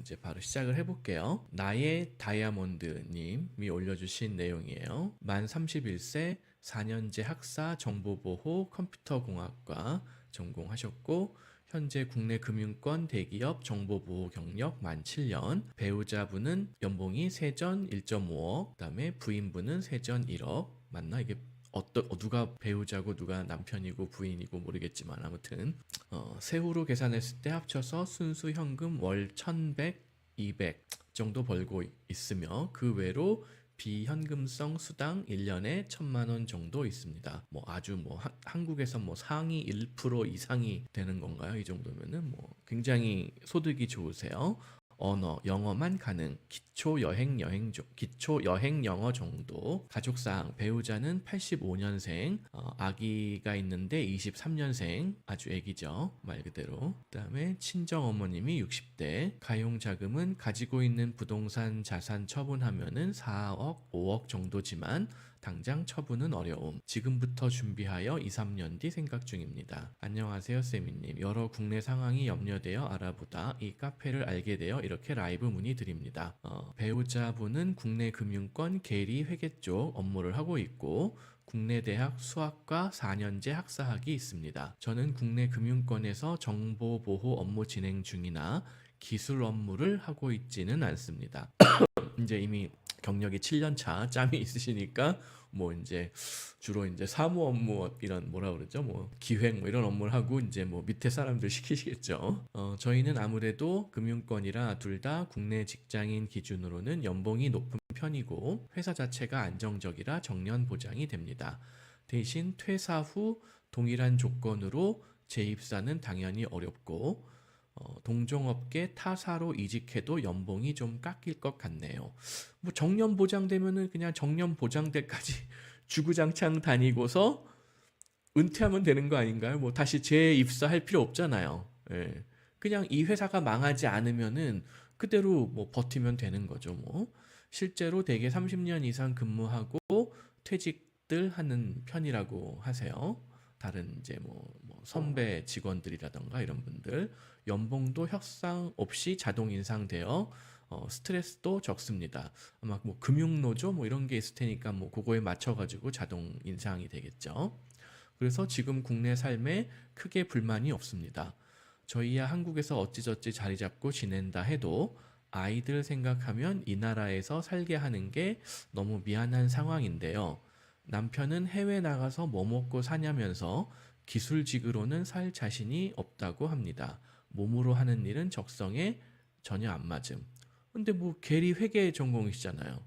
이제 바로 시작을 해볼게요. 나의 다이아몬드님이 올려주신 내용이에요. 만 31세 4년제 학사 정보보호 컴퓨터공학과 전공하셨고 현재 국내 금융권 대기업 정보보호 경력 만 7년, 배우자분은 연봉이 세전 1.5억, 그다음에 부인분은 세전 1억. 맞나? 이게 누가 배우자고 누가 남편이고 부인이고 모르겠지만 아무튼 세후로 계산했을 때 합쳐서 순수 현금 월 1,100, 200 정도 벌고 있으며 그 외로 비현금성 수당 1년에 1,000만 원 정도 있습니다. 뭐 아주 뭐 한국에서 뭐 상위 1% 이상이 되는 건가요? 이 정도면은 뭐 굉장히 소득이 좋으세요. 언어, 영어만 가능, 기초 여행 영어 정도, 가족사항, 배우자는 85년생, 아기가 있는데 23년생, 아주 애기죠, 말 그대로. 그다음에 친정 어머님이 60대, 가용 자금은 가지고 있는 부동산 자산 처분하면은 4억, 5억 정도지만 당장 처분은 어려움. 지금부터 준비하여 2, 3년 뒤 생각 중입니다. 안녕하세요 쌤이님. 여러 국내 상황이 염려되어 알아보다 이 카페를 알게 되어 이렇게 라이브 문의 드립니다. 배우자분은 국내 금융권 계리 회계 쪽 업무를 하고 있고 국내 대학 수학과 4년제 학사학이 있습니다. 저는 국내 금융권에서 정보보호 업무 진행 중이나 기술 업무를 하고 있지는 않습니다. 이제 이미 경력이 7년 차 짬이 있으시니까 뭐 이제 주로 이제 사무 업무 이런 뭐라 그러죠? 뭐 기획 뭐 이런 업무를 하고 이제 뭐 밑에 사람들 시키시겠죠. 저희는 아무래도 금융권이라 둘 다 국내 직장인 기준으로는 연봉이 높은 편이고 회사 자체가 안정적이라 정년 보장이 됩니다. 대신 퇴사 후 동일한 조건으로 재입사는 당연히 어렵고 동종업계 타사로 이직해도 연봉이 좀 깎일 것 같네요. 뭐 정년 보장되면은 그냥 정년 보장때까지 주구장창 다니고서 은퇴하면 되는 거 아닌가요? 뭐 다시 재입사할 필요 없잖아요. 예. 그냥 이 회사가 망하지 않으면은 그대로 뭐 버티면 되는 거죠. 뭐 실제로 대개 30년 이상 근무하고 퇴직들 하는 편이라고 하세요. 다른 이제 뭐 선배 직원들이라던가 이런 분들 연봉도 협상 없이 자동 인상되어 스트레스도 적습니다. 아마 뭐 금융노조 뭐 이런 게 있을 테니까 뭐 그거에 맞춰가지고 자동 인상이 되겠죠. 그래서 지금 국내 삶에 크게 불만이 없습니다. 저희야 한국에서 어찌저찌 자리 잡고 지낸다 해도 아이들 생각하면 이 나라에서 살게 하는 게 너무 미안한 상황인데요. 남편은 해외 나가서 뭐 먹고 사냐면서 기술직으로는 살 자신이 없다고 합니다. 몸으로 하는 일은 적성에 전혀 안 맞음. 근데 뭐 계리 회계 전공이시잖아요.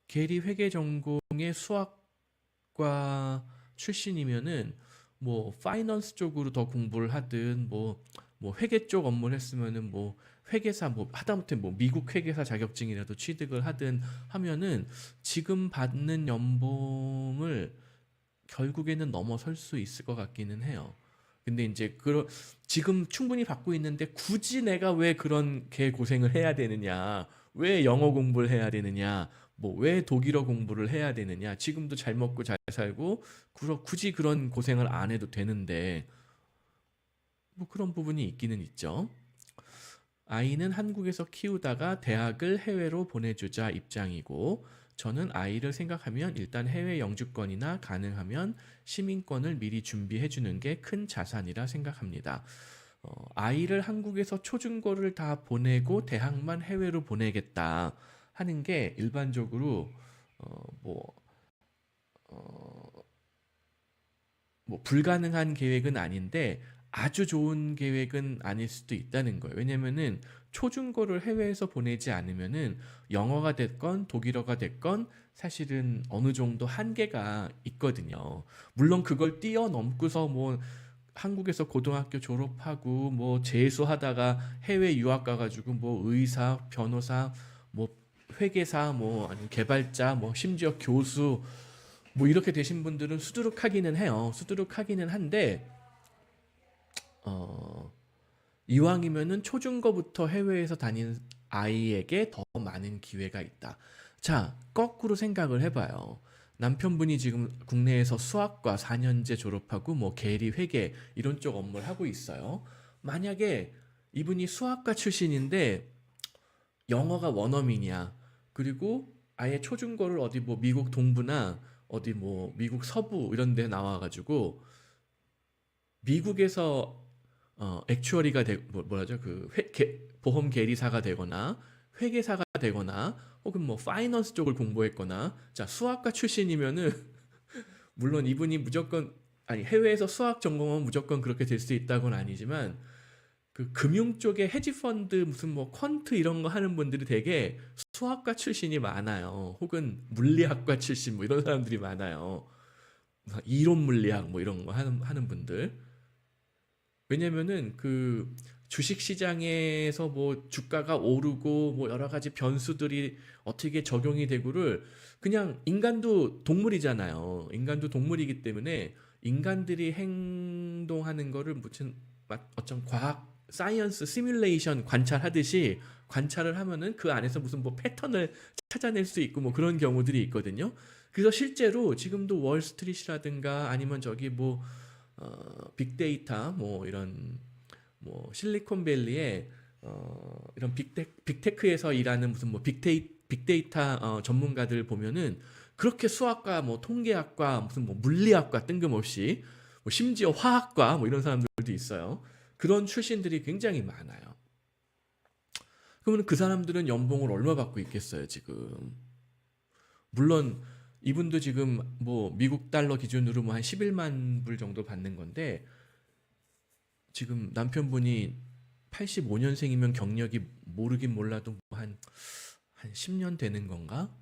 계리 회계 전공의 수학과 출신이면은 뭐 파이낸스 쪽으로 더 공부를 하든 뭐 회계 쪽 업무를 했으면은 뭐 회계사 뭐 하다못해 뭐 미국 회계사 자격증이라도 취득을 하든 하면은 지금 받는 연봉을 결국에는 넘어설 수 있을 것 같기는 해요. 근데 이제 지금 충분히 받고 있는데 굳이 내가 왜 그런 개 고생을 해야 되느냐? 왜 영어 공부를 해야 되느냐? 뭐 왜 독일어 공부를 해야 되느냐? 지금도 잘 먹고 잘 살고 굳이 그런 고생을 안 해도 되는데 뭐 그런 부분이 있기는 있죠. 아이는 한국에서 키우다가 대학을 해외로 보내주자 입장이고 저는 아이를 생각하면 일단 해외 영주권이나 가능하면 시민권을 미리 준비해 주는 게 큰 자산이라 생각합니다. 아이를 한국에서 초중고를 다 보내고 대학만 해외로 보내겠다 하는 게 일반적으로 뭐, 뭐 불가능한 계획은 아닌데 아주 좋은 계획은 아닐 수도 있다는 거예요. 왜냐면은 초중고를 해외에서 보내지 않으면은 영어가 됐건 독일어가 됐건 사실은 어느 정도 한계가 있거든요. 물론 그걸 뛰어넘고서 뭐 한국에서 고등학교 졸업하고 뭐 재수하다가 해외 유학 가가지고 뭐 의사, 변호사, 뭐 회계사, 뭐 아니면 개발자, 뭐 심지어 교수 뭐 이렇게 되신 분들은 수두룩하기는 해요. 수두룩하기는 한데 이왕이면은 초중고부터 해외에서 다닌 아이에게 더 많은 기회가 있다. 자, 거꾸로 생각을 해봐요. 남편분이 지금 국내에서 수학과 4년제 졸업하고 뭐 계리 회계 이런 쪽 업무를 하고 있어요. 만약에 이분이 수학과 출신인데 영어가 원어민이야. 그리고 아예 초중고를 어디 뭐 미국 동부나 어디 뭐 미국 서부 이런 데 나와가지고 미국에서 액추어리가 뭐라죠? 보험 계리사가 되거나 회계사가 되거나 혹은 뭐 파이낸스 쪽을 공부했거나 자 수학과 출신이면은 물론 이분이 무조건 아니 해외에서 수학 전공은 무조건 그렇게 될 수 있다고는 아니지만 그 금융 쪽에 헤지 펀드 무슨 뭐 퀀트 이런 거 하는 분들이 되게 수학과 출신이 많아요. 혹은 물리학과 출신 뭐 이런 사람들이 많아요. 이론 물리학 뭐 이런 거 하는 분들. 왜냐면은 그 주식 시장에서 뭐 주가가 오르고 뭐 여러 가지 변수들이 어떻게 적용이 되고를 그냥 인간도 동물이잖아요. 인간도 동물이기 때문에 인간들이 행동하는 거를 무슨 어떤 과학 사이언스 시뮬레이션 관찰하듯이 관찰을 하면은 그 안에서 무슨 뭐 패턴을 찾아낼 수 있고 뭐 그런 경우들이 있거든요. 그래서 실제로 지금도 월스트리트라든가 아니면 저기 뭐 빅데이터 뭐 이런 뭐 실리콘밸리에 이런 빅테크에서 일하는 무슨 뭐 빅데이터 전문가들 보면은 그렇게 수학과 뭐 통계학과 무슨 뭐 물리학과 뜬금없이 뭐 심지어 화학과 뭐 이런 사람들도 있어요. 그런 출신들이 굉장히 많아요. 그러면 그 사람들은 연봉을 얼마 받고 있겠어요, 지금? 물론 이분도 지금 뭐 미국 달러 기준으로 뭐 한 11만 불 정도 받는 건데 지금 남편분이 85년생이면 경력이 모르긴 몰라도 뭐 한 10년 되는 건가?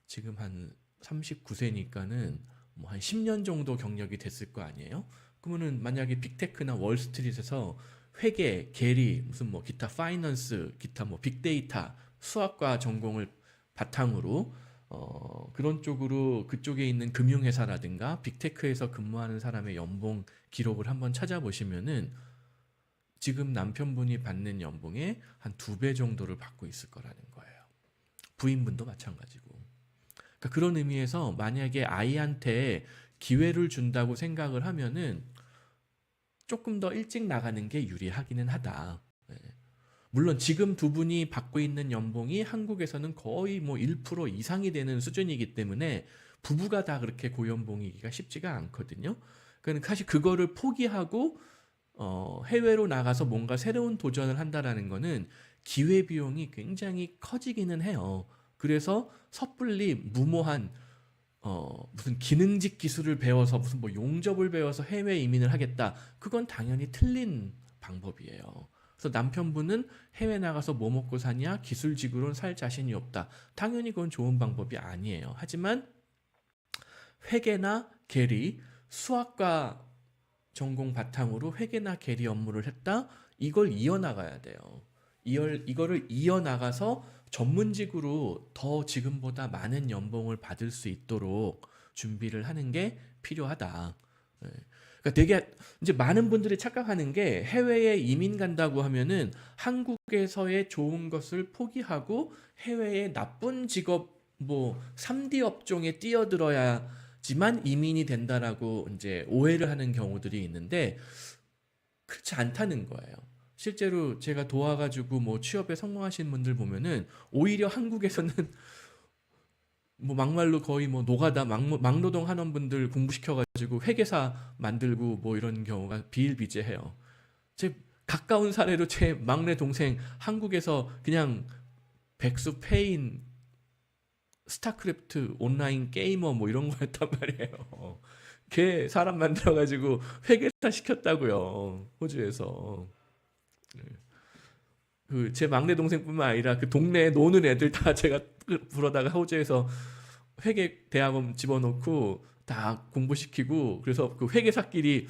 지금 한 39세니까는 뭐 한 10년 정도 경력이 됐을 거 아니에요? 그러면은 만약에 빅테크나 월스트리트에서 회계, 계리, 무슨 뭐 기타 파이낸스, 기타 뭐 빅데이터, 수학과 전공을 바탕으로 그런 쪽으로 그쪽에 있는 금융회사라든가 빅테크에서 근무하는 사람의 연봉 기록을 한번 찾아보시면은 지금 남편분이 받는 연봉의 한 2배 정도를 받고 있을 거라는 거예요. 부인분도 마찬가지고. 그러니까 그런 의미에서 만약에 아이한테 기회를 준다고 생각을 하면은 조금 더 일찍 나가는 게 유리하기는 하다. 네. 물론 지금 두 분이 받고 있는 연봉이 한국에서는 거의 뭐 1% 이상이 되는 수준이기 때문에 부부가 다 그렇게 고연봉이기가 쉽지가 않거든요. 그러니까 사실 그거를 포기하고 해외로 나가서 뭔가 새로운 도전을 한다라는 거는 기회비용이 굉장히 커지기는 해요. 그래서 섣불리 무모한 무슨 기능직 기술을 배워서 무슨 뭐 용접을 배워서 해외 이민을 하겠다. 그건 당연히 틀린 방법이에요. 그래서 남편분은 해외 나가서 뭐 먹고 사냐? 기술직으로는 살 자신이 없다. 당연히 그건 좋은 방법이 아니에요. 하지만 회계나 계리, 수학과 전공 바탕으로 회계나 계리 업무를 했다? 이걸 이어나가야 돼요. 이거를 이어나가서 전문직으로 더 지금보다 많은 연봉을 받을 수 있도록 준비를 하는 게 필요하다. 예. 그러니까 되게 이제 많은 분들이 착각하는 게 해외에 이민 간다고 하면은 한국에서의 좋은 것을 포기하고 해외의 나쁜 직업 뭐 3D 업종에 뛰어들어야지만 이민이 된다라고 이제 오해를 하는 경우들이 있는데 그렇지 않다는 거예요. 실제로 제가 도와가지고 뭐 취업에 성공하신 분들 보면은 오히려 한국에서는 뭐 막말로 거의 뭐 노가다 막노동 하는 분들 공부시켜가지고 회계사 만들고 뭐 이런 경우가 비일비재해요. 제 가까운 사례로 제 막내 동생 한국에서 그냥 백수 페인 스타크래프트 온라인 게이머 뭐 이런 거였단 말이에요. 걔 사람 만들어가지고 회계사 시켰다고요. 호주에서. 그 제 막내 동생뿐만 아니라 그 동네에 노는 애들 다 제가 불러다가 호주에서 회계 대학원 집어넣고 다 공부시키고 그래서 그 회계사끼리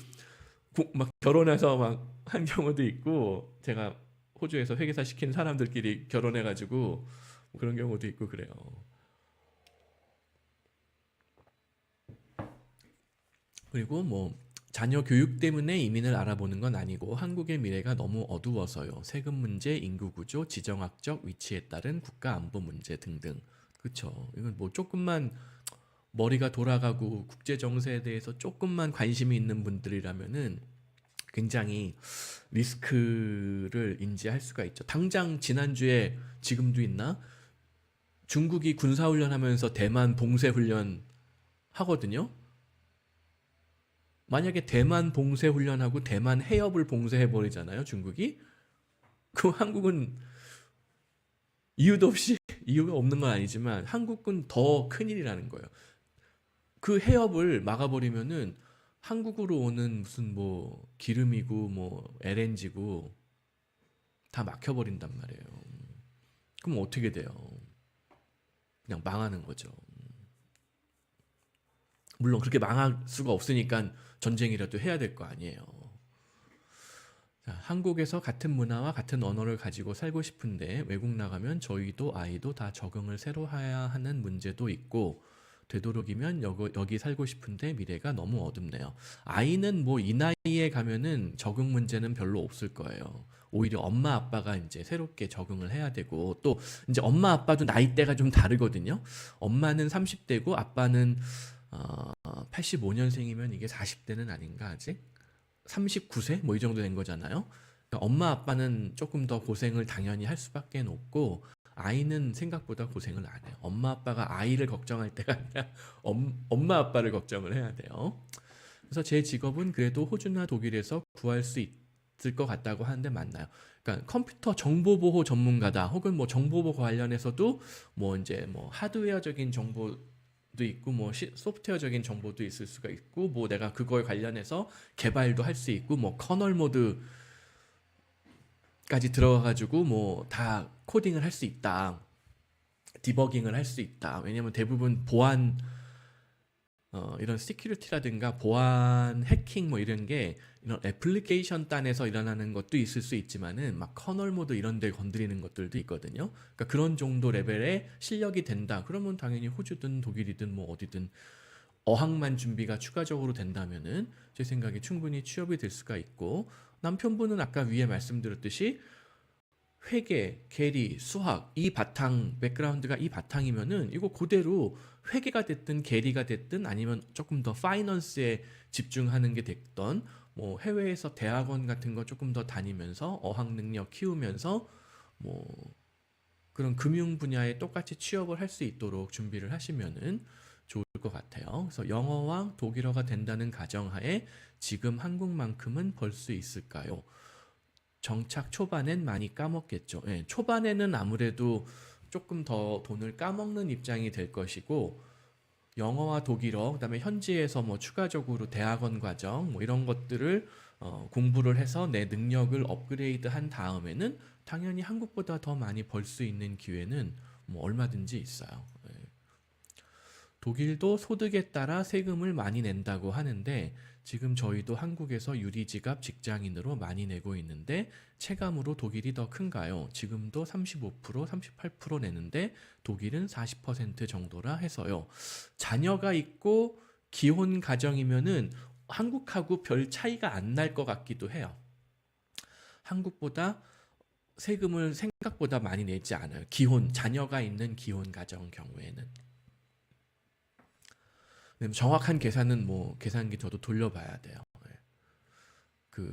막 결혼해서 막 한 경우도 있고 제가 호주에서 회계사 시킨 사람들끼리 결혼해가지고 그런 경우도 있고 그래요. 그리고 뭐 자녀 교육 때문에 이민을 알아보는 건 아니고 한국의 미래가 너무 어두워서요. 세금 문제, 인구 구조, 지정학적 위치에 따른 국가 안보 문제 등등. 그쵸. 이건 뭐 조금만 머리가 돌아가고 국제 정세에 대해서 조금만 관심이 있는 분들이라면은 굉장히 리스크를 인지할 수가 있죠. 당장 지난주에 지금도 있나? 중국이 군사훈련하면서 대만 봉쇄훈련 하거든요. 만약에 대만 봉쇄훈련하고 대만 해협을 봉쇄해버리잖아요, 중국이. 그럼 한국은 이유도 없이 이유가 없는 건 아니지만 한국은 더 큰일이라는 거예요. 그 해협을 막아버리면은 한국으로 오는 무슨 뭐 기름이고 뭐 LNG고 다 막혀버린단 말이에요. 그럼 어떻게 돼요? 그냥 망하는 거죠. 물론 그렇게 망할 수가 없으니까 전쟁이라도 해야 될 거 아니에요. 자, 한국에서 같은 문화와 같은 언어를 가지고 살고 싶은데 외국 나가면 저희도 아이도 다 적응을 새로 해야 하는 문제도 있고 되도록이면 여기 살고 싶은데 미래가 너무 어둡네요. 아이는 뭐 이 나이에 가면은 적응 문제는 별로 없을 거예요. 오히려 엄마 아빠가 이제 새롭게 적응을 해야 되고 또 이제 엄마 아빠도 나이대가 좀 다르거든요. 엄마는 30대고 아빠는 85년생이면 이게 40대는 아닌가 아직? 39세? 뭐 이 정도 된 거잖아요. 그러니까 엄마 아빠는 조금 더 고생을 당연히 할 수밖에 없고 아이는 생각보다 고생을 안 해요. 엄마 아빠가 아이를 걱정할 때가 아니라 엄마 아빠를 걱정을 해야 돼요. 그래서 제 직업은 그래도 호주나 독일에서 구할 수 있을 것 같다고 하는데 맞나요? 그러니까 컴퓨터 정보보호 전문가다 혹은 뭐 정보보호 관련해서도 뭐 이제 뭐 하드웨어적인 정보도 있고 뭐 소프트웨어적인 정보도 있을 수가 있고 뭐 내가 그거에 관련해서 개발도 할 수 있고 뭐 커널 모드까지 들어가가지고 뭐 다 코딩을 할 수 있다. 디버깅을 할 수 있다. 왜냐면 대부분 보안 이런 시큐리티라든가 보안 해킹 뭐 이런 게 이런 애플리케이션 단에서 일어나는 것도 있을 수 있지만은 막 커널 모드 이런 데 건드리는 것들도 있거든요. 그러니까 그런 정도 레벨의 실력이 된다. 그러면 당연히 호주든 독일이든 뭐 어디든 어학만 준비가 추가적으로 된다면은 제 생각에 충분히 취업이 될 수가 있고 남편분은 아까 위에 말씀드렸듯이 회계, 계리, 수학 이 바탕 백그라운드가 이 바탕이면은 이거 그대로 회계가 됐든 계리가 됐든 아니면 조금 더 파이낸스에 집중하는 게 됐던 뭐 해외에서 대학원 같은 거 조금 더 다니면서 어학 능력 키우면서 뭐 그런 금융 분야에 똑같이 취업을 할 수 있도록 준비를 하시면은 좋을 것 같아요. 그래서 영어와 독일어가 된다는 가정하에 지금 한국만큼은 벌 수 있을까요? 정착 초반엔 많이 까먹겠죠. 예, 초반에는 아무래도 조금 더 돈을 까먹는 입장이 될 것이고 영어와 독일어, 그다음에 현지에서 뭐 추가적으로 대학원 과정 뭐 이런 것들을 공부를 해서 내 능력을 업그레이드한 다음에는 당연히 한국보다 더 많이 벌 수 있는 기회는 뭐 얼마든지 있어요. 예. 독일도 소득에 따라 세금을 많이 낸다고 하는데 지금 저희도 한국에서 유리지갑 직장인으로 많이 내고 있는데 체감으로 독일이 더 큰가요? 지금도 35%, 38% 내는데 독일은 40% 정도라 해서요. 자녀가 있고 기혼 가정이면은 한국하고 별 차이가 안 날 것 같기도 해요. 한국보다 세금을 생각보다 많이 내지 않아요. 자녀가 있는 기혼 가정 경우에는. 정확한 계산은 뭐 계산기 저도 돌려봐야 돼요.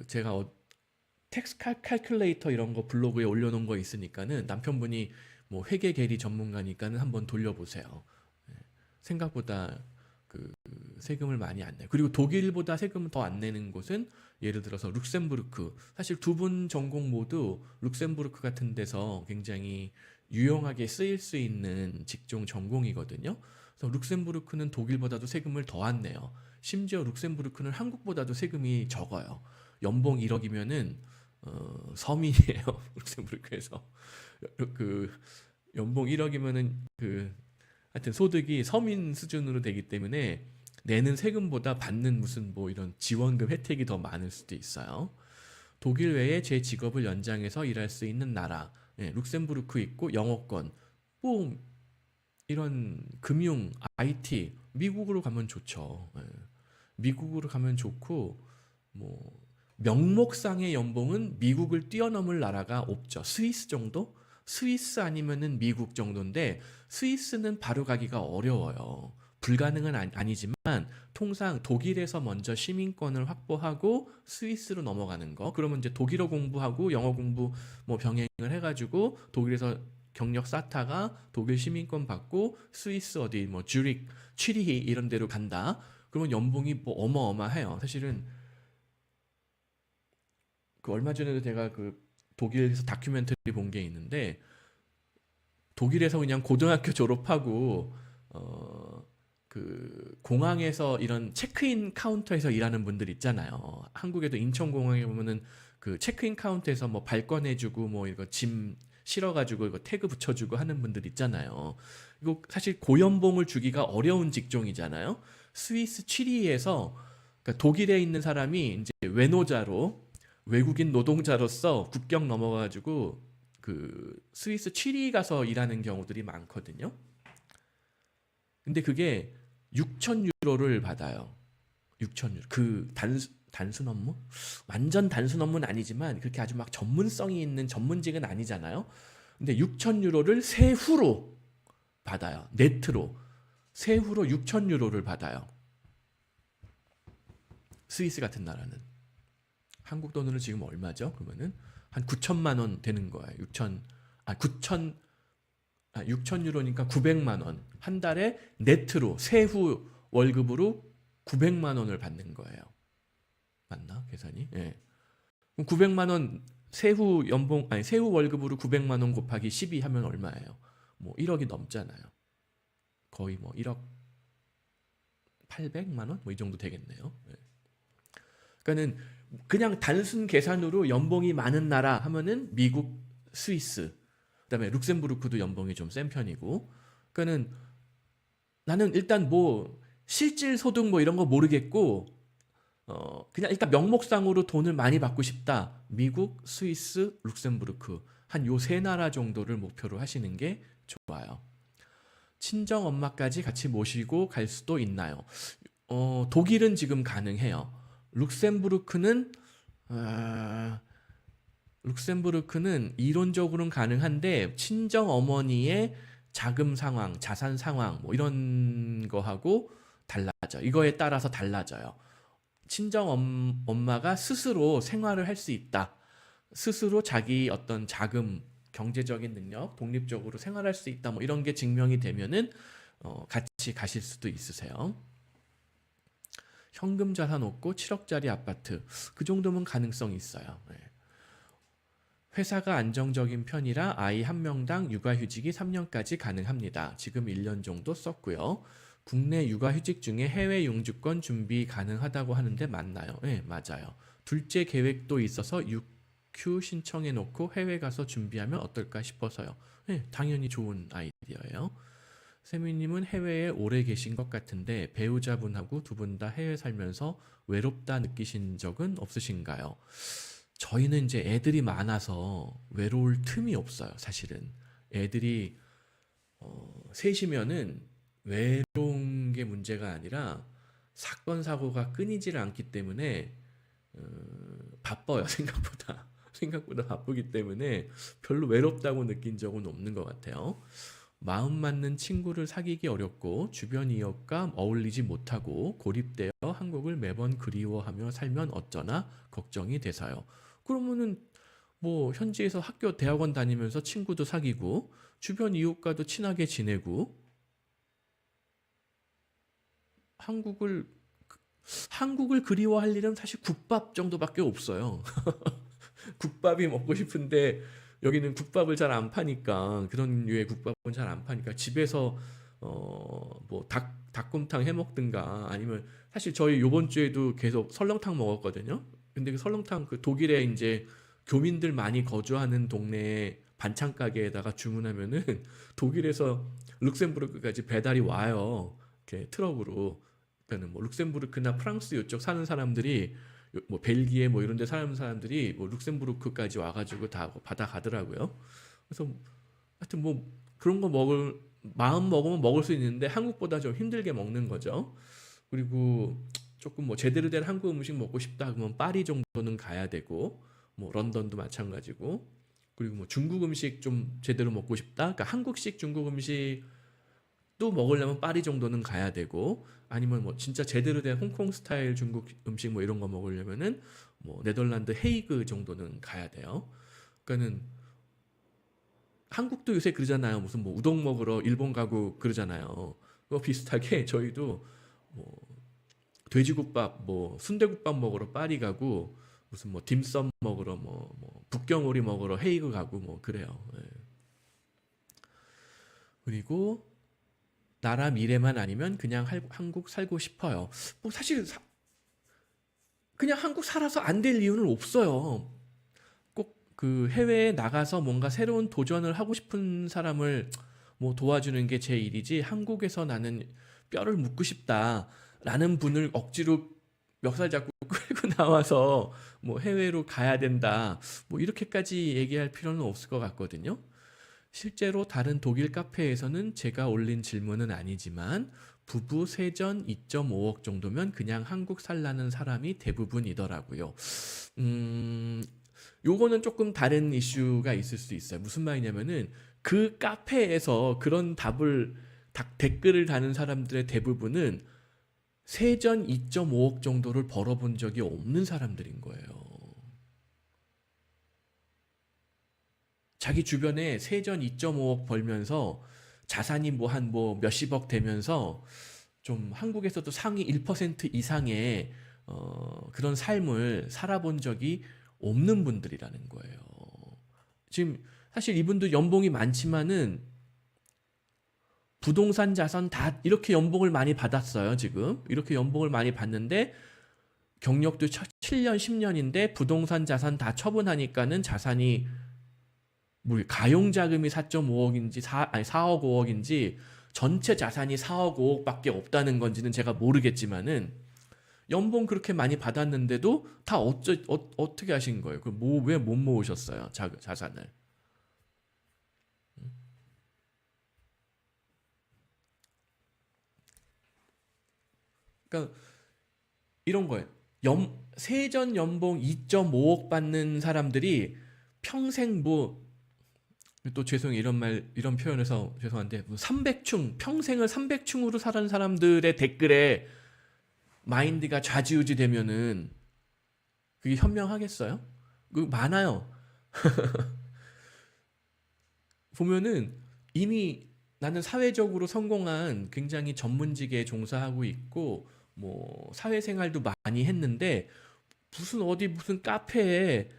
제가 텍스 칼큘레이터 이런 거 블로그에 올려놓은 거 있으니까는 남편분이 뭐 회계 계리 전문가니까는 한번 돌려보세요. 생각보다 세금을 많이 안 내요. 그리고 독일보다 세금을 더 안 내는 곳은 예를 들어서 룩셈부르크. 사실 두 분 전공 모두 룩셈부르크 같은 데서 굉장히 유용하게 쓰일 수 있는 직종 전공이거든요. 그래서 룩셈부르크는 독일보다도 세금을 더 안 내요. 심지어 룩셈부르크는 한국보다도 세금이 적어요. 연봉 1억이면은 서민이에요. 룩셈부르크에서 연봉 1억이면은 하여튼 소득이 서민 수준으로 되기 때문에 내는 세금보다 받는 무슨 뭐 이런 지원금 혜택이 더 많을 수도 있어요. 독일 외에 제 직업을 연장해서 일할 수 있는 나라, 룩셈부르크 있고 영어권, 뭐 이런 금융, IT, 미국으로 가면 좋죠. 미국으로 가면 좋고 뭐 명목상의 연봉은 미국을 뛰어넘을 나라가 없죠. 스위스 정도? 스위스 아니면은 미국 정도인데 스위스는 바로 가기가 어려워요. 불가능은 아니지만 통상 독일에서 먼저 시민권을 확보하고 스위스로 넘어가는 거. 그러면 이제 독일어 공부하고 영어 공부 뭐 병행을 해가지고 독일에서 경력 쌓다가 독일 시민권 받고 스위스 어디 뭐 쥬릭, 취리히 이런 데로 간다. 그러면 연봉이 뭐 어마어마해요. 사실은 그 얼마 전에도 제가 그 독일에서 다큐멘터리 본 게 있는데 독일에서 그냥 고등학교 졸업하고 그 공항에서 이런 체크인 카운터에서 일하는 분들 있잖아요. 한국에도 인천공항에 보면은 그 체크인 카운터에서 뭐 발권해주고 뭐 이거 짐 실어가지고 이거 태그 붙여주고 하는 분들 있잖아요. 이거 사실 고연봉을 주기가 어려운 직종이잖아요. 스위스 취리히에서 그러니까 독일에 있는 사람이 이제 외노자로 외국인 노동자로서 국경 넘어가지고 그 스위스 취리히 가서 일하는 경우들이 많거든요. 근데 그게 6천 유로를 받아요. 6천 유로. 그 단순 업무? 완전 단순 업무는 아니지만 그렇게 아주 막 전문성이 있는 전문직은 아니잖아요. 근데 6천 유로를 세후로 받아요. 네트로. 세후로 6천 유로를 받아요. 스위스 같은 나라는. 한국 돈으로 지금 얼마죠? 그러면은 한 9천만 원 되는 거예요. 6천 유로니까 900만 원. 한 달에 네트로 세후 월급으로 900만 원을 받는 거예요. 맞나? 계산이? 예. 그럼 900만 원 세후 연봉 아니 세후 월급으로 900만 원 곱하기 12 하면 얼마예요? 뭐 1억이 넘잖아요. 거의 뭐 1억 800만 원? 뭐 이 정도 되겠네요. 예. 그러니까는 그냥 단순 계산으로 연봉이 많은 나라 하면은 미국, 스위스, 그다음에 룩셈부르크도 연봉이 좀 센 편이고. 그러니까는 나는 일단 뭐 실질 소득 뭐 이런 거 모르겠고 그냥 일단 명목상으로 돈을 많이 받고 싶다. 미국, 스위스, 룩셈부르크 한 요 세 나라 정도를 목표로 하시는 게 좋아요. 친정 엄마까지 같이 모시고 갈 수도 있나요? 독일은 지금 가능해요. 룩셈부르크는 아, 룩셈부르크는 이론적으로는 가능한데 친정 어머니의 자금 상황, 자산 상황 뭐 이런 거하고 달라져. 이거에 따라서 달라져요. 친정 엄마가 스스로 생활을 할 수 있다. 스스로 자기 어떤 자금, 경제적인 능력, 독립적으로 생활할 수 있다. 뭐 이런 게 증명이 되면은 같이 가실 수도 있으세요. 현금 자산 없고 7억짜리 아파트 그 정도면 가능성이 있어요. 네. 회사가 안정적인 편이라 아이 한 명당 육아휴직이 3년까지 가능합니다. 지금 1년 정도 썼고요. 국내 육아휴직 중에 해외永주권 준비 가능하다고 하는데 맞나요? 네, 맞아요. 둘째 계획도 있어서 6Q 신청해 놓고 해외 가서 준비하면 어떨까 싶어서요. 네, 당연히 좋은 아이디어예요. 세미님은 해외에 오래 계신 것 같은데 배우자분하고 두 분 다 해외 살면서 외롭다 느끼신 적은 없으신가요? 저희는 이제 애들이 많아서 외로울 틈이 없어요, 사실은. 애들이 셋이면은 외로운 게 문제가 아니라 사건 사고가 끊이질 않기 때문에 바빠요, 생각보다. 생각보다 바쁘기 때문에 별로 외롭다고 느낀 적은 없는 것 같아요. 마음 맞는 친구를 사귀기 어렵고 주변 이웃과 어울리지 못하고 고립되어 한국을 매번 그리워하며 살면 어쩌나 걱정이 돼서요. 그러면은 뭐 현지에서 학교 대학원 다니면서 친구도 사귀고 주변 이웃과도 친하게 지내고 한국을 한국을 그리워할 일은 사실 국밥 정도밖에 없어요. 국밥이 먹고 싶은데 여기는 국밥을 잘 안 파니까 그런 류의 국밥은 잘 안 파니까 집에서 뭐 닭곰탕 해 먹든가 아니면 사실 저희 요번 주에도 계속 설렁탕 먹었거든요. 근데 그 설렁탕 그 독일에 이제 교민들 많이 거주하는 동네 반찬 가게에다가 주문하면은 독일에서 룩셈부르크까지 배달이 와요. 이렇게 트럭으로. 그러니까는 뭐 룩셈부르크나 프랑스 이쪽 사는 사람들이 뭐 벨기에 뭐 이런 데 사는 사람들이 뭐 룩셈부르크까지 와가지고 다 받아가더라고요. 그래서 하여튼 뭐 그런 거 먹을 마음 먹으면 먹을 수 있는데 한국보다 좀 힘들게 먹는 거죠. 그리고 조금 뭐 제대로 된 한국 음식 먹고 싶다 그러면 파리 정도는 가야 되고 뭐 런던도 마찬가지고 그리고 뭐 중국 음식 좀 제대로 먹고 싶다. 그러니까 한국식 중국 음식 또 먹으려면 파리 정도는 가야 되고, 아니면 뭐 진짜 제대로 된 홍콩 스타일 중국 음식 뭐 이런 거 먹으려면은 뭐 네덜란드 헤이그 정도는 가야 돼요. 그러니까는 한국도 요새 그러잖아요. 무슨 뭐 우동 먹으러 일본 가고 그러잖아요. 그거 비슷하게 저희도 뭐 돼지국밥, 뭐 순대국밥 먹으러 파리 가고, 무슨 뭐 딤섬 먹으러 뭐 북경오리 먹으러 헤이그 가고 뭐 그래요. 예. 그리고 나라 미래만 아니면 그냥 한국 살고 싶어요. 뭐 사실 그냥 한국 살아서 안 될 이유는 없어요. 꼭 그 해외에 나가서 뭔가 새로운 도전을 하고 싶은 사람을 뭐 도와주는 게 제 일이지, 한국에서 나는 뼈를 묻고 싶다라는 분을 억지로 멱살 잡고 끌고 나와서 뭐 해외로 가야 된다, 뭐 이렇게까지 얘기할 필요는 없을 것 같거든요. 실제로 다른 독일 카페에서는 제가 올린 질문은 아니지만 부부 세전 2.5억 정도면 그냥 한국 살라는 사람이 대부분이더라고요. 음, 요거는 조금 다른 이슈가 있을 수 있어요. 무슨 말이냐면은 그 카페에서 그런 댓글을 다는 사람들의 대부분은 세전 2.5억 정도를 벌어본 적이 없는 사람들인 거예요. 자기 주변에 세전 2.5억 벌면서 자산이 뭐 한 뭐 몇십억 되면서 좀 한국에서도 상위 1% 이상의 그런 삶을 살아본 적이 없는 분들이라는 거예요. 지금 사실 이분도 연봉이 많지만은 부동산 자산 다 이렇게 연봉을 많이 받았어요, 지금. 이렇게 연봉을 많이 받는데 경력도 7년, 10년인데 부동산 자산 다 처분하니까는 자산이 뭐 가용자금이 4.5억인지 4억 5억인지 전체 자산이 4억 5억밖에 없다는 건지는 제가 모르겠지만은 연봉 그렇게 많이 받았는데도 다 어떻게 하신 거예요? 그 왜 못 모으셨어요? 자산을. 그러니까 이런 거예요. 세전 연봉 2.5억 받는 사람들이 평생 뭐, 또 죄송해요. 이런 표현에서 죄송한데, 뭐 300충, 평생을 300충으로 살은 사람들의 댓글에 마인드가 좌지우지 되면은 그게 현명하겠어요? 그 많아요. 보면은 이미 나는 사회적으로 성공한 굉장히 전문직에 종사하고 있고 뭐 사회생활도 많이 했는데 무슨 카페에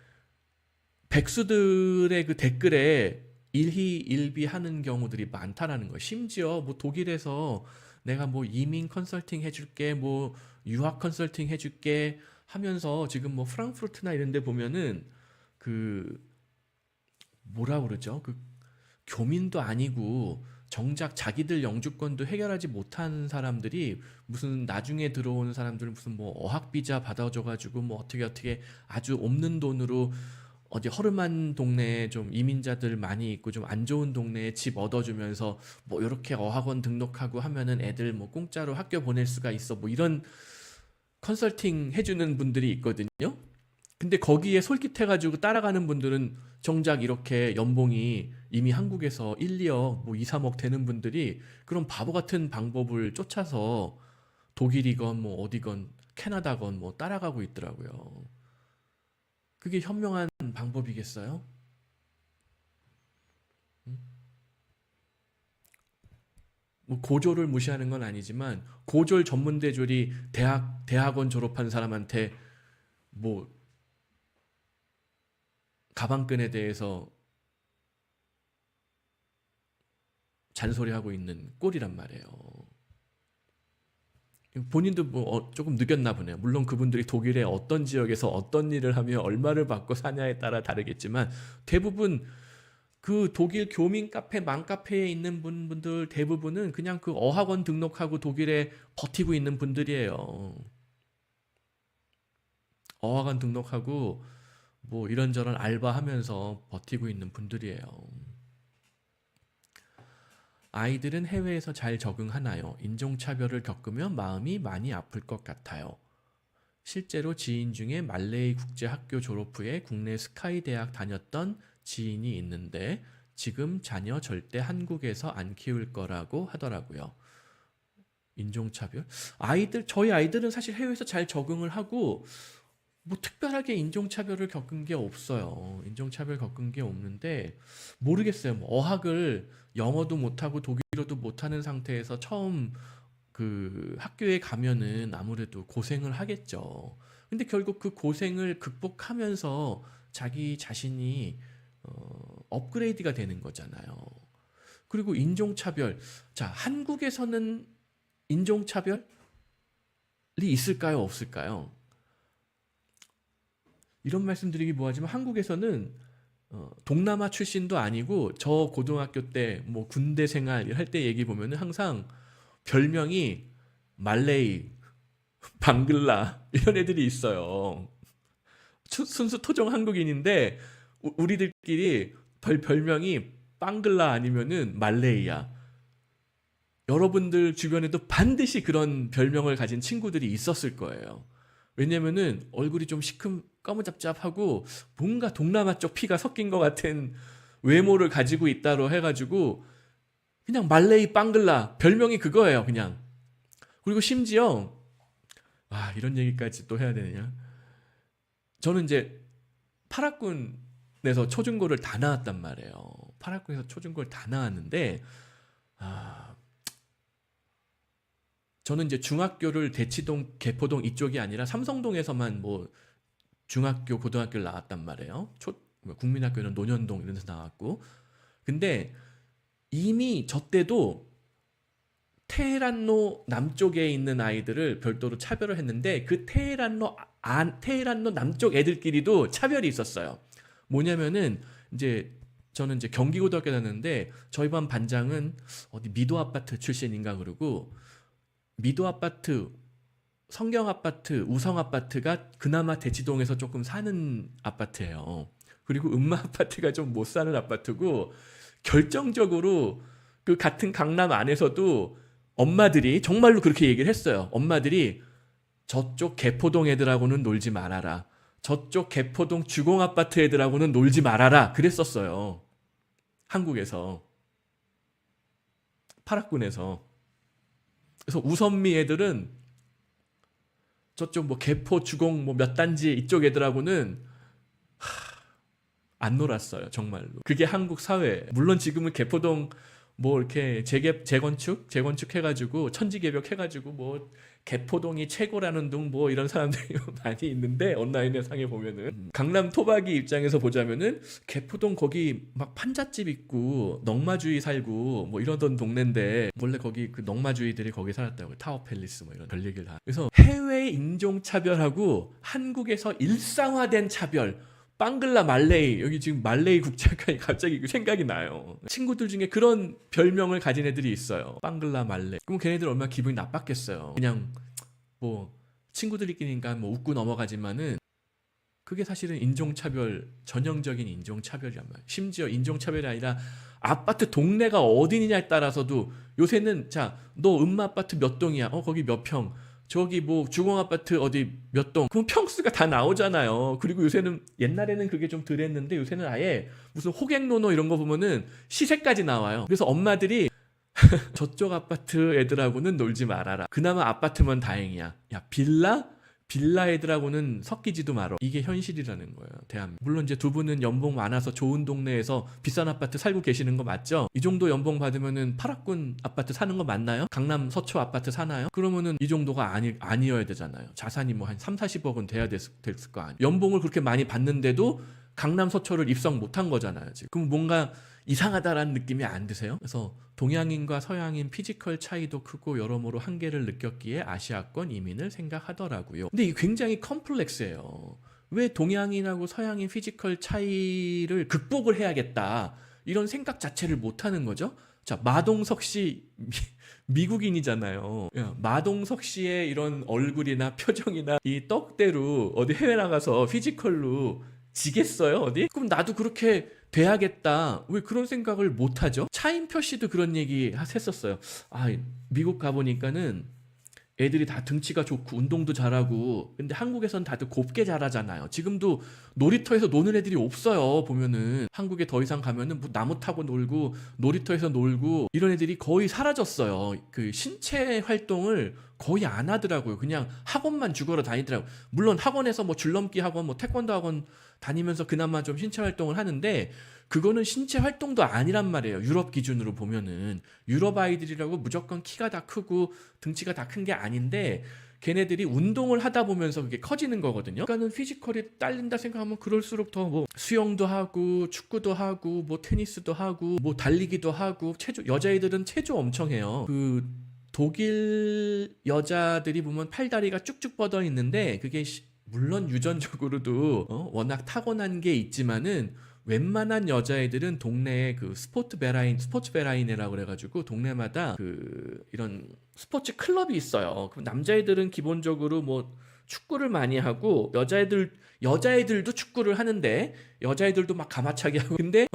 백수들의 그 댓글에 일희일비하는 경우들이 많다라는 거. 심지어 뭐 독일에서 내가 뭐 이민 컨설팅 해줄게, 뭐 유학 컨설팅 해줄게 하면서 지금 뭐 프랑크푸르트나 이런 데 보면은 그 뭐라 그러죠? 그 교민도 아니고 정작 자기들 영주권도 해결하지 못한 사람들이 무슨 나중에 들어오는 사람들은 무슨 뭐 어학비자 받아줘가지고 뭐 어떻게 아주 없는 돈으로 어디 허름한 동네에 좀 이민자들 많이 있고 좀 안 좋은 동네에 집 얻어주면서 뭐 이렇게 어학원 등록하고 하면은 애들 뭐 공짜로 학교 보낼 수가 있어, 뭐 이런 컨설팅 해주는 분들이 있거든요. 근데 거기에 솔깃해가지고 따라가는 분들은 정작 이렇게 연봉이 이미 한국에서 1, 2억, 뭐 2, 3억 되는 분들이 그런 바보 같은 방법을 쫓아서 독일이건 뭐 어디건 캐나다건 뭐 따라가고 있더라고요. 그게 현명한 방법이겠어요? 음? 뭐 고졸을 무시하는 건 아니지만 고졸 전문대졸이 대학원 졸업한 사람한테 뭐 가방끈에 대해서 잔소리하고 있는 꼴이란 말이에요. 본인도 뭐 조금 느꼈나 보네요. 물론 그분들이 독일의 어떤 지역에서 어떤 일을 하며 얼마를 받고 사냐에 따라 다르겠지만 대부분 그 독일 교민 카페, 맘카페에 있는 분들 대부분은 그냥 그 어학원 등록하고 독일에 버티고 있는 분들이에요. 어학원 등록하고 뭐 이런저런 알바하면서 버티고 있는 분들이에요. 아이들은 해외에서 잘 적응하나요? 인종차별을 겪으면 마음이 많이 아플 것 같아요. 실제로 지인 중에 말레이 국제학교 졸업 후에 국내 스카이 대학 다녔던 지인이 있는데 지금 자녀 절대 한국에서 안 키울 거라고 하더라고요. 인종차별? 저희 아이들은 사실 해외에서 잘 적응을 하고 뭐 특별하게 인종차별을 겪은 게 없어요. 인종차별 겪은 게 없는데 모르겠어요. 뭐 어학을 영어도 못하고 독일어도 못하는 상태에서 처음 그 학교에 가면은 아무래도 고생을 하겠죠. 근데 결국 그 고생을 극복하면서 자기 자신이 업그레이드가 되는 거잖아요. 그리고 인종차별. 자, 한국에서는 인종차별이 있을까요? 없을까요? 이런 말씀드리기 뭐하지만 한국에서는 동남아 출신도 아니고 저 고등학교 때 뭐 군대 생활 할 때 얘기 보면은 항상 별명이 말레이, 방글라 이런 애들이 있어요. 순수 토종 한국인인데 우리들끼리 별명이 빵글라 아니면은 말레이야. 여러분들 주변에도 반드시 그런 별명을 가진 친구들이 있었을 거예요. 왜냐면은 얼굴이 좀 시큼 까무잡잡하고 뭔가 동남아 쪽 피가 섞인 것 같은 외모를 가지고 있다로 해가지고 그냥 말레이 빵글라 별명이 그거예요, 그냥. 그리고 심지어 이런 얘기까지 또 해야 되느냐? 저는 이제 파락군에서 초중고를 다 나왔단 말이에요. 파락군에서 초중고를 다 나왔는데 저는 이제 중학교를 대치동, 개포동 이쪽이 아니라 삼성동에서만 뭐 중학교, 고등학교를 나왔단 말이에요. 국민학교는 논현동 이런 데서 나왔고. 근데 이미 저 때도 테헤란로 남쪽에 있는 아이들을 별도로 차별을 했는데 그 테헤란로 남쪽 애들끼리도 차별이 있었어요. 뭐냐면은 이제 저는 이제 경기고등학교 다녔는데 저희 반 반장은 어디 미도 아파트 출신인가 그러고 미도 아파트, 성경 아파트, 우성 아파트가 그나마 대치동에서 조금 사는 아파트예요. 그리고 음마 아파트가 좀 못 사는 아파트고 결정적으로 그 같은 강남 안에서도 엄마들이 정말로 그렇게 얘기를 했어요. 엄마들이 저쪽 개포동 애들하고는 놀지 말아라. 저쪽 개포동 주공 아파트 애들하고는 놀지 말아라. 그랬었어요. 한국에서. 파락군에서. 그래서 우선미 애들은 저쪽 뭐 개포 주공 뭐 몇 단지 이쪽 애들하고는 안 놀았어요. 정말로. 그게 한국 사회. 물론 지금은 개포동 뭐 이렇게 재건축 해가지고 천지개벽 해가지고 뭐 개포동이 최고라는 둥 뭐 이런 사람들이 많이 있는데 온라인에 상에 보면은 강남 토박이 입장에서 보자면은 개포동 거기 막 판잣집 있고 넝마주의 살고 뭐 이러던 동네인데 원래 거기 그 넝마주의들이 거기 살았다고 타워팰리스 뭐 이런 별 얘기를 다. 그래서 해외 인종 차별하고 한국에서 일상화된 차별. 빵글라 말레이, 여기 지금 말레이 국제학관이 갑자기 생각이 나요. 친구들 중에 그런 별명을 가진 애들이 있어요. 빵글라 말레이. 그럼 걔네들 얼마나 기분이 나빴겠어요. 그냥 뭐 친구들끼리니까 뭐 웃고 넘어가지만은 그게 사실은 인종차별, 전형적인 인종차별이란 말이에요. 심지어 인종차별이 아니라 아파트 동네가 어디냐에 따라서도 요새는 자, 너 음마 아파트 몇 동이야? 거기 몇 평? 저기 뭐 주공아파트 어디 몇 동, 그럼 평수가 다 나오잖아요. 그리고 요새는 옛날에는 그게 좀 덜했는데 요새는 아예 무슨 호갱노노 이런 거 보면은 시세까지 나와요. 그래서 엄마들이 저쪽 아파트 애들하고는 놀지 말아라. 그나마 아파트면 다행이야. 야, 빌라 애들하고는 섞이지도 말어. 이게 현실이라는 거예요. 대한민국. 물론 이제 두 분은 연봉 많아서 좋은 동네에서 비싼 아파트 살고 계시는 거 맞죠? 이 정도 연봉 받으면은 파락군 아파트 사는 거 맞나요? 강남 서초 아파트 사나요? 그러면은 이 정도가 아니어야 되잖아요. 자산이 뭐 한 3, 40억은 돼야 됐을 거 아니에요. 연봉을 그렇게 많이 받는데도 강남 서초를 입성 못한 거잖아요. 지금. 그럼 뭔가 이상하다라는 느낌이 안 드세요? 그래서 동양인과 서양인 피지컬 차이도 크고 여러모로 한계를 느꼈기에 아시아권 이민을 생각하더라고요. 근데 이게 굉장히 컴플렉스예요. 왜 동양인하고 서양인 피지컬 차이를 극복을 해야겠다 이런 생각 자체를 못하는 거죠? 자, 마동석 씨 미국인이잖아요. 마동석 씨의 이런 얼굴이나 표정이나 이 떡대로 어디 해외 나가서 피지컬로 지겠어요 어디? 그럼 나도 그렇게 돼야겠다. 왜 그런 생각을 못하죠? 차인표 씨도 그런 얘기 했었어요. 미국 가보니까는 애들이 다 등치가 좋고 운동도 잘하고 근데 한국에선 다들 곱게 자라잖아요. 지금도 놀이터에서 노는 애들이 없어요. 보면은 한국에 더 이상 가면은 뭐 나무 타고 놀고 놀이터에서 놀고 이런 애들이 거의 사라졌어요. 그 신체 활동을 거의 안 하더라고요. 그냥 학원만 죽어러 다니더라고요. 물론 학원에서 뭐 줄넘기 학원, 뭐 태권도 학원 다니면서 그나마 좀 신체 활동을 하는데 그거는 신체 활동도 아니란 말이에요. 유럽 기준으로 보면은 유럽 아이들이라고 무조건 키가 다 크고 등치가 다 큰 게 아닌데 걔네들이 운동을 하다 보면서 그게 커지는 거거든요. 그러니까는 피지컬이 딸린다 생각하면 그럴수록 더 뭐 수영도 하고 축구도 하고 뭐 테니스도 하고 뭐 달리기도 하고 체조 여자애들은 체조 엄청 해요. 그 독일 여자들이 보면 팔다리가 쭉쭉 뻗어 있는데 그게 물론 유전적으로도 워낙 타고난 게 있지만은 웬만한 여자애들은 동네에 그 스포츠 베라인이라고 그래가지고 동네마다 그 이런 스포츠 클럽이 있어요. 그럼 남자애들은 기본적으로 뭐 축구를 많이 하고 여자애들도 축구를 하는데 여자애들도 막 가마차기 하고 근데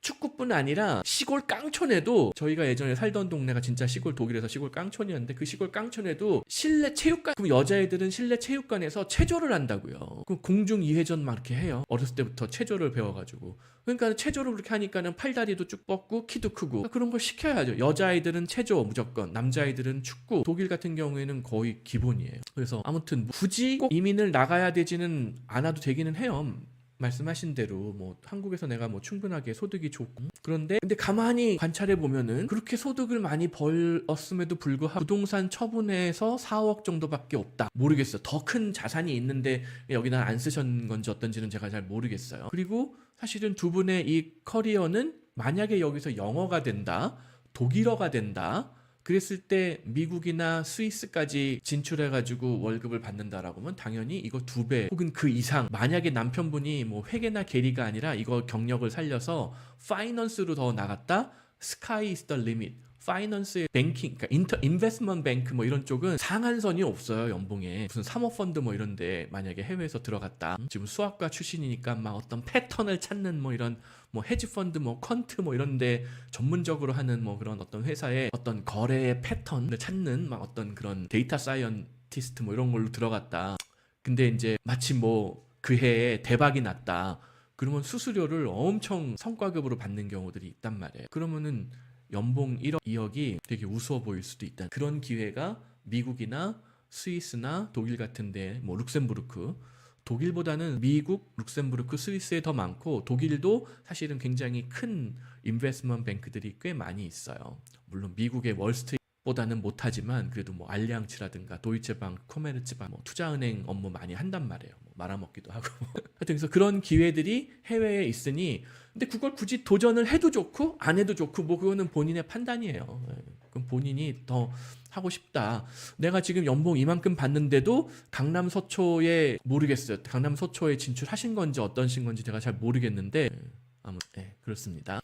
축구뿐 아니라 시골 깡촌에도 저희가 예전에 살던 동네가 진짜 시골 독일에서 시골 깡촌이었는데 그 시골 깡촌에도 실내 체육관 그럼 여자애들은 실내 체육관에서 체조를 한다고요. 그럼 공중 이회전 막 이렇게 해요. 어렸을 때부터 체조를 배워가지고 그러니까 체조를 그렇게 하니까는 팔다리도 쭉 뻗고 키도 크고 그런 걸 시켜야죠. 여자아이들은 체조 무조건 남자아이들은 축구 독일 같은 경우에는 거의 기본이에요. 그래서 아무튼 굳이 꼭 이민을 나가야 되지는 않아도 되기는 해요. 말씀하신 대로 뭐 한국에서 내가 뭐 충분하게 소득이 좋고 그런데 근데 가만히 관찰해 보면은 그렇게 소득을 많이 벌었음에도 불구하고 부동산 처분해서 4억 정도밖에 없다. 모르겠어요. 더 큰 자산이 있는데 여기다 안 쓰신 건지 어떤지는 제가 잘 모르겠어요. 그리고 사실은 두 분의 이 커리어는 만약에 여기서 영어가 된다, 독일어가 된다. 그랬을 때 미국이나 스위스까지 진출해가지고 월급을 받는다라고 하면 당연히 이거 2배 혹은 그 이상 만약에 남편분이 뭐 회계나 계리가 아니라 이거 경력을 살려서 파이낸스로 더 나갔다 스카이 is the limit 파이낸스의 뱅킹 그러니까 인베스트먼트 뱅크 뭐 이런 쪽은 상한선이 없어요. 연봉에 무슨 사모펀드 뭐 이런데 만약에 해외에서 들어갔다 지금 수학과 출신이니까 막 어떤 패턴을 찾는 뭐 이런 뭐 헤지펀드 뭐 퀀트 뭐 이런데 전문적으로 하는 뭐 그런 어떤 회사의 어떤 거래의 패턴을 찾는 막 어떤 그런 데이터 사이언티스트 뭐 이런 걸로 들어갔다. 근데 이제 마침 뭐 그 해에 대박이 났다. 그러면 수수료를 엄청 성과급으로 받는 경우들이 있단 말이에요. 그러면은 연봉 1억, 2억이 되게 우스워 보일 수도 있다. 그런 기회가 미국이나 스위스나 독일 같은데 뭐 룩셈부르크 독일보다는 미국, 룩셈부르크, 스위스에 더 많고 독일도 사실은 굉장히 큰 인베스트먼트 뱅크들이 꽤 많이 있어요. 물론 미국의 월스트리트보다는 못하지만 그래도 뭐 알리앙츠라든가 도이체방크, 코메르츠방크 뭐 투자은행 업무 많이 한단 말이에요. 뭐 말아먹기도 하고. 하여튼 그래서 그런 기회들이 해외에 있으니 근데 그걸 굳이 도전을 해도 좋고 안 해도 좋고 뭐 그거는 본인의 판단이에요. 그럼 본인이 더 하고 싶다. 내가 지금 연봉 이만큼 받는데도 강남 서초에 모르겠어요. 강남 서초에 진출하신 건지 어떠신 건지 제가 잘 모르겠는데 아무튼 그렇습니다.